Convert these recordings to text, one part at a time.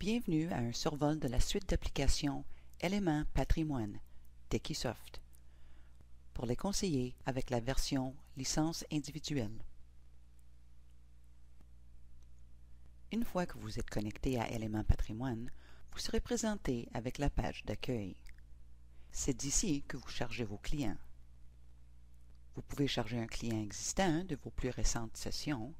Bienvenue à un survol de la suite d'applications Éléments Patrimoine d'Equisoft pour les conseillers avec la version licence individuelle. Une fois que vous êtes connecté à Éléments Patrimoine, vous serez présenté avec la page d'accueil. C'est d'ici que vous chargez vos clients. Vous pouvez charger un client existant de vos plus récentes sessions.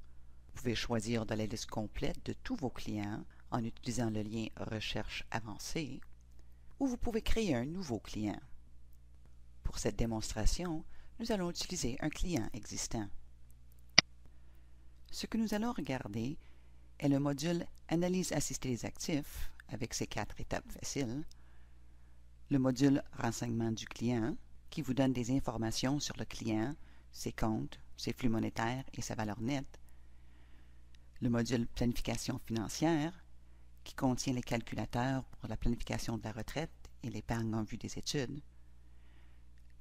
Vous pouvez choisir de la liste complète de tous vos clients en utilisant le lien Recherche avancée, ou vous pouvez créer un nouveau client. Pour cette démonstration, nous allons utiliser un client existant. Ce que nous allons regarder est le module Analyse assistée des actifs avec ses 4 étapes faciles, le module Renseignement du client qui vous donne des informations sur le client, ses comptes, ses flux monétaires et sa valeur nette, le module Planification financière qui contient les calculateurs pour la planification de la retraite et l'épargne en vue des études,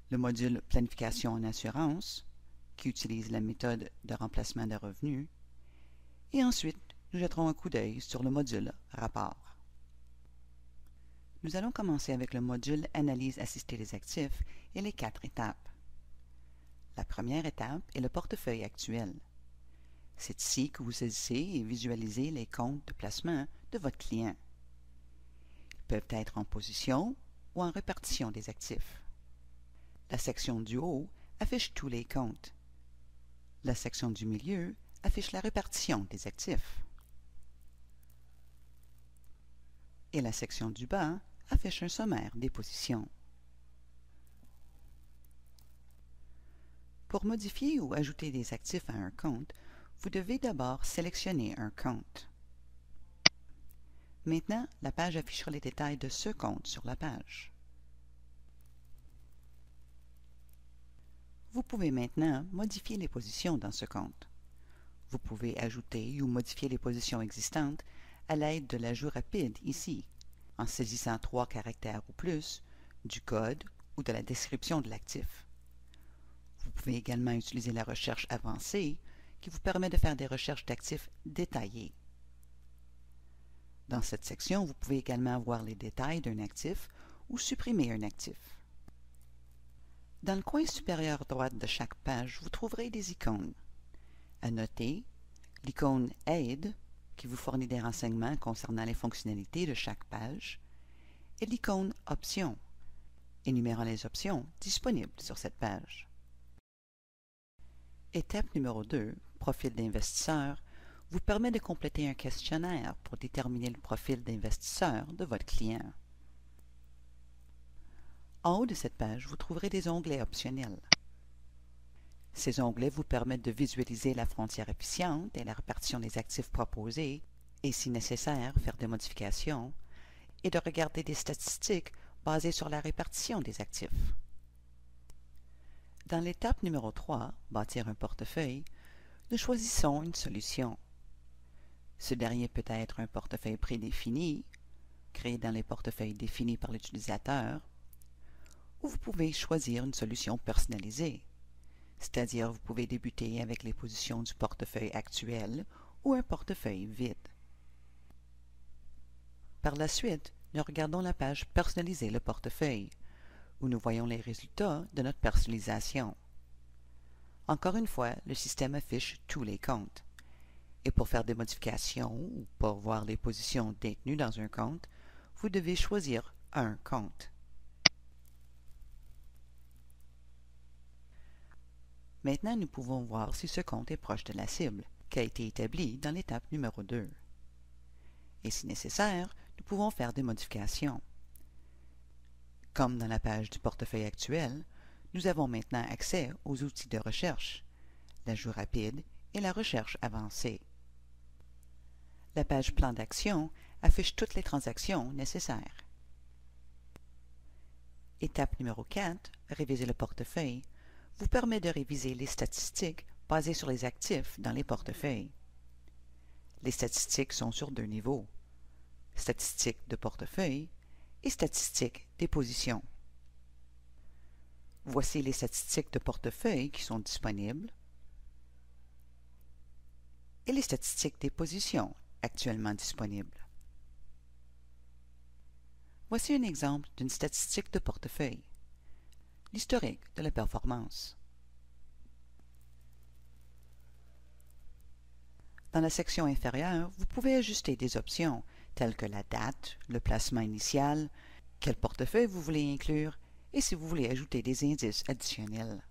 le module Planification en assurance qui utilise la méthode de remplacement de revenus, et ensuite nous jetterons un coup d'œil sur le module Rapport. Nous allons commencer avec le module Analyse assistée des actifs et les 4 étapes. La première étape est le portefeuille actuel. C'est ici que vous saisissez et visualisez les comptes de placement de votre client. Ils peuvent être en position ou en répartition des actifs. La section du haut affiche tous les comptes. La section du milieu affiche la répartition des actifs. Et la section du bas affiche un sommaire des positions. Pour modifier ou ajouter des actifs à un compte, vous devez d'abord sélectionner un compte. Maintenant, la page affichera les détails de ce compte sur la page. Vous pouvez maintenant modifier les positions dans ce compte. Vous pouvez ajouter ou modifier les positions existantes à l'aide de l'ajout rapide ici, en saisissant 3 caractères ou plus, du code ou de la description de l'actif. Vous pouvez également utiliser la recherche avancée qui vous permet de faire des recherches d'actifs détaillées. Dans cette section, vous pouvez également voir les détails d'un actif ou supprimer un actif. Dans le coin supérieur droit de chaque page, vous trouverez des icônes. À noter, l'icône Aide, qui vous fournit des renseignements concernant les fonctionnalités de chaque page, et l'icône Options, énumérant les options disponibles sur cette page. Étape numéro 2, Profil d'investisseur, vous permet de compléter un questionnaire pour déterminer le profil d'investisseur de votre client. En haut de cette page, vous trouverez des onglets optionnels. Ces onglets vous permettent de visualiser la frontière efficiente et la répartition des actifs proposés, et si nécessaire, faire des modifications, et de regarder des statistiques basées sur la répartition des actifs. Dans l'étape numéro 3, Bâtir un portefeuille, nous choisissons une solution. Ce dernier peut être un portefeuille prédéfini, créé dans les portefeuilles définis par l'utilisateur, ou vous pouvez choisir une solution personnalisée, c'est-à-dire vous pouvez débuter avec les positions du portefeuille actuel ou un portefeuille vide. Par la suite, nous regardons la page Personnaliser le portefeuille, où nous voyons les résultats de notre personnalisation. Encore une fois, le système affiche tous les comptes. Et pour faire des modifications ou pour voir les positions détenues dans un compte, vous devez choisir un compte. Maintenant, nous pouvons voir si ce compte est proche de la cible, qui a été établie dans l'étape numéro 2. Et si nécessaire, nous pouvons faire des modifications. Comme dans la page du portefeuille actuel, nous avons maintenant accès aux outils de recherche, l'ajout rapide et la recherche avancée. La page Plan d'action affiche toutes les transactions nécessaires. Étape numéro 4, Réviser le portefeuille, vous permet de réviser les statistiques basées sur les actifs dans les portefeuilles. Les statistiques sont sur 2 niveaux, statistiques de portefeuille et statistiques des positions. Voici les statistiques de portefeuille qui sont disponibles et les statistiques des positions actuellement disponibles. Voici un exemple d'une statistique de portefeuille. L'historique de la performance. Dans la section inférieure, vous pouvez ajuster des options telles que la date, le placement initial, quel portefeuille vous voulez inclure et si vous voulez ajouter des indices additionnels.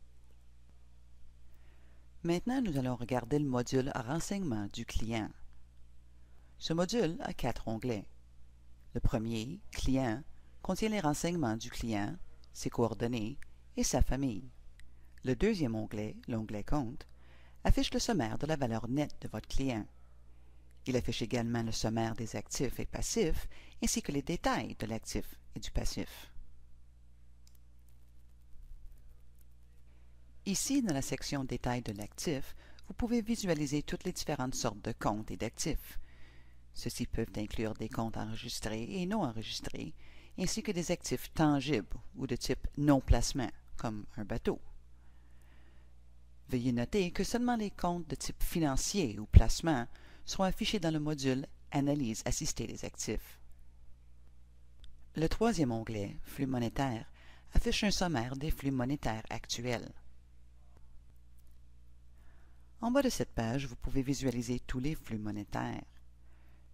Maintenant, nous allons regarder le module Renseignements du client. Ce module a 4 onglets. Le premier, Client, contient les renseignements du client, ses coordonnées et sa famille. Le deuxième onglet, l'onglet Compte, affiche le sommaire de la valeur nette de votre client. Il affiche également le sommaire des actifs et passifs, ainsi que les détails de l'actif et du passif. Ici, dans la section Détails de l'actif, vous pouvez visualiser toutes les différentes sortes de comptes et d'actifs. Ceux-ci peuvent inclure des comptes enregistrés et non enregistrés, ainsi que des actifs tangibles ou de type non-placement, comme un bateau. Veuillez noter que seulement les comptes de type financier ou placement seront affichés dans le module Analyse assistée des actifs. Le troisième onglet, Flux monétaires, affiche un sommaire des flux monétaires actuels. En bas de cette page, vous pouvez visualiser tous les flux monétaires.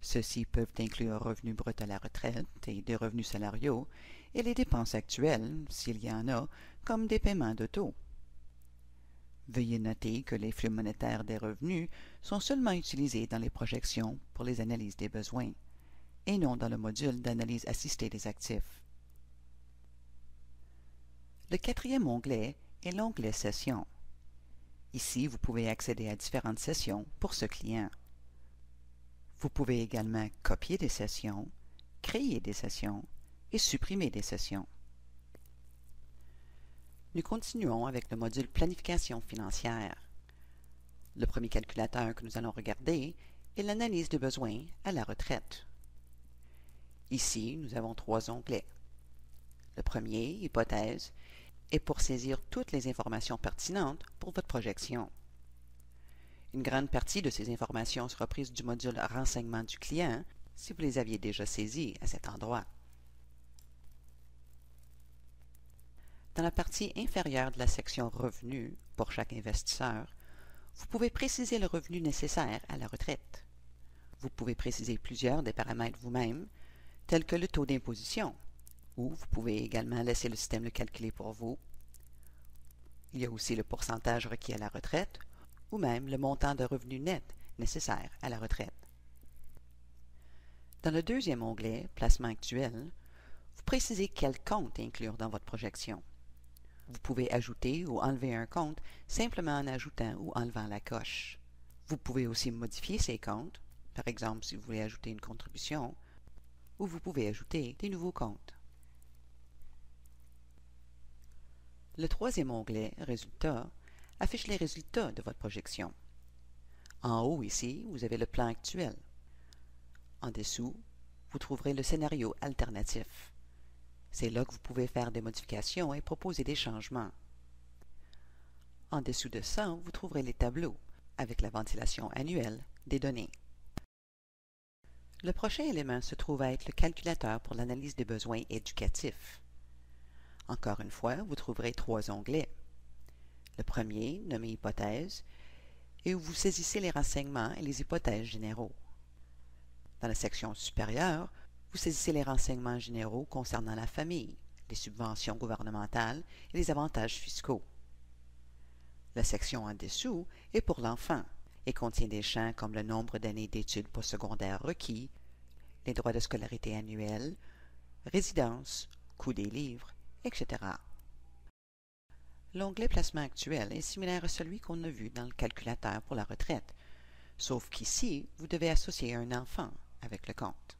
Ceux-ci peuvent inclure revenus bruts à la retraite et des revenus salariaux et les dépenses actuelles, s'il y en a, comme des paiements d'auto. Veuillez noter que les flux monétaires des revenus sont seulement utilisés dans les projections pour les analyses des besoins et non dans le module d'analyse assistée des actifs. Le quatrième onglet est l'onglet Sessions. Ici, vous pouvez accéder à différentes sessions pour ce client. Vous pouvez également copier des sessions, créer des sessions et supprimer des sessions. Nous continuons avec le module Planification financière. Le premier calculateur que nous allons regarder est l'analyse de besoins à la retraite. Ici, nous avons 3 onglets. Le premier, Hypothèse, est pour saisir toutes les informations pertinentes pour votre projection. Une grande partie de ces informations sera prise du module Renseignements du client si vous les aviez déjà saisies à cet endroit. Dans la partie inférieure de la section Revenus pour chaque investisseur, vous pouvez préciser le revenu nécessaire à la retraite. Vous pouvez préciser plusieurs des paramètres vous-même, tels que le taux d'imposition, ou vous pouvez également laisser le système le calculer pour vous. Il y a aussi le pourcentage requis à la retraite, ou même le montant de revenus net nécessaire à la retraite. Dans le deuxième onglet, Placement actuel, vous précisez quel compte inclure dans votre projection. Vous pouvez ajouter ou enlever un compte simplement en ajoutant ou enlevant la coche. Vous pouvez aussi modifier ces comptes, par exemple si vous voulez ajouter une contribution, ou vous pouvez ajouter des nouveaux comptes. Le troisième onglet, Résultats, affiche les résultats de votre projection. En haut ici, vous avez le plan actuel. En dessous, vous trouverez le scénario alternatif. C'est là que vous pouvez faire des modifications et proposer des changements. En dessous de ça, vous trouverez les tableaux avec la ventilation annuelle des données. Le prochain élément se trouve à être le calculateur pour l'analyse des besoins éducatifs. Encore une fois, vous trouverez 3 onglets. Le premier, nommé Hypothèse, et où vous saisissez les renseignements et les hypothèses généraux. Dans la section supérieure, vous saisissez les renseignements généraux concernant la famille, les subventions gouvernementales et les avantages fiscaux. La section en dessous est pour l'enfant et contient des champs comme le nombre d'années d'études postsecondaires requis, les droits de scolarité annuels, résidence, coût des livres, etc. L'onglet Placement actuel est similaire à celui qu'on a vu dans le calculateur pour la retraite, sauf qu'ici, vous devez associer un enfant avec le compte.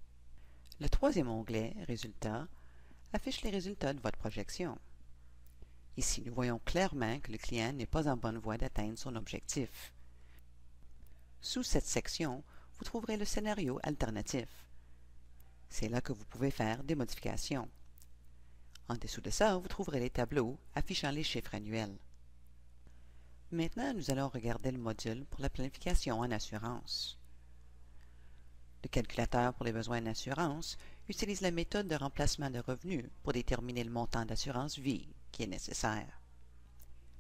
Le troisième onglet, Résultats, affiche les résultats de votre projection. Ici, nous voyons clairement que le client n'est pas en bonne voie d'atteindre son objectif. Sous cette section, vous trouverez le scénario alternatif. C'est là que vous pouvez faire des modifications. En dessous de ça, vous trouverez les tableaux affichant les chiffres annuels. Maintenant, nous allons regarder le module pour la planification en assurance. Le calculateur pour les besoins en assurance utilise la méthode de remplacement de revenus pour déterminer le montant d'assurance vie qui est nécessaire.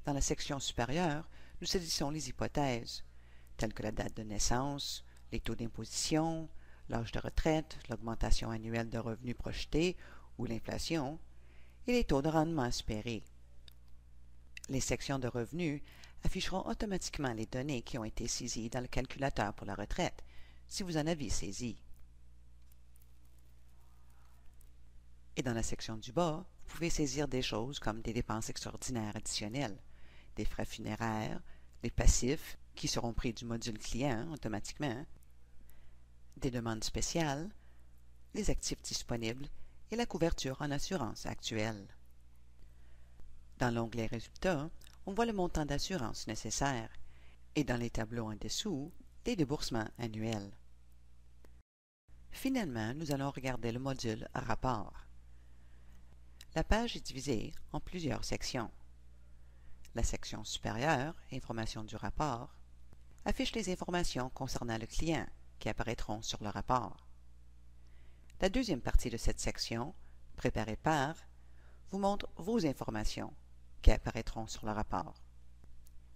Dans la section supérieure, nous saisissons les hypothèses, telles que la date de naissance, les taux d'imposition, l'âge de retraite, l'augmentation annuelle de revenus projetés ou l'inflation, et les taux de rendement espérés. Les sections de revenus afficheront automatiquement les données qui ont été saisies dans le calculateur pour la retraite, si vous en avez saisi. Et dans la section du bas, vous pouvez saisir des choses comme des dépenses extraordinaires additionnelles, des frais funéraires, les passifs qui seront pris du module client automatiquement, des demandes spéciales, les actifs disponibles et la couverture en assurance actuelle. Dans l'onglet Résultats, on voit le montant d'assurance nécessaire et dans les tableaux en dessous, les déboursements annuels. Finalement, nous allons regarder le module Rapport. La page est divisée en plusieurs sections. La section supérieure, Information du rapport, affiche les informations concernant le client qui apparaîtront sur le rapport. La deuxième partie de cette section, Préparée par, vous montre vos informations qui apparaîtront sur le rapport.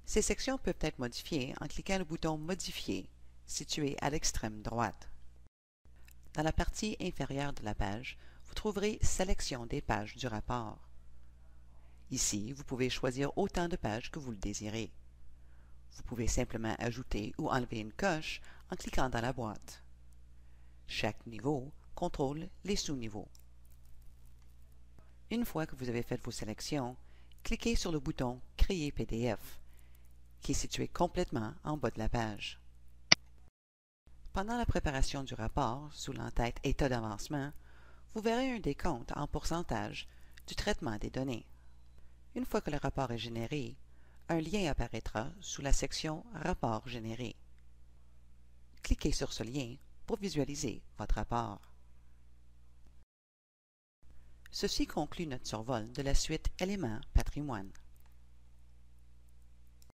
Ces sections peuvent être modifiées en cliquant le bouton Modifier, situé à l'extrême droite. Dans la partie inférieure de la page, vous trouverez Sélection des pages du rapport. Ici, vous pouvez choisir autant de pages que vous le désirez. Vous pouvez simplement ajouter ou enlever une coche en cliquant dans la boîte. Chaque niveau contrôle les sous-niveaux. Une fois que vous avez fait vos sélections, cliquez sur le bouton Créer PDF, qui est situé complètement en bas de la page. Pendant la préparation du rapport, sous l'entête État d'avancement, vous verrez un décompte en pourcentage du traitement des données. Une fois que le rapport est généré, un lien apparaîtra sous la section Rapport généré. Cliquez sur ce lien pour visualiser votre rapport. Ceci conclut notre survol de la suite Éléments Patrimoine.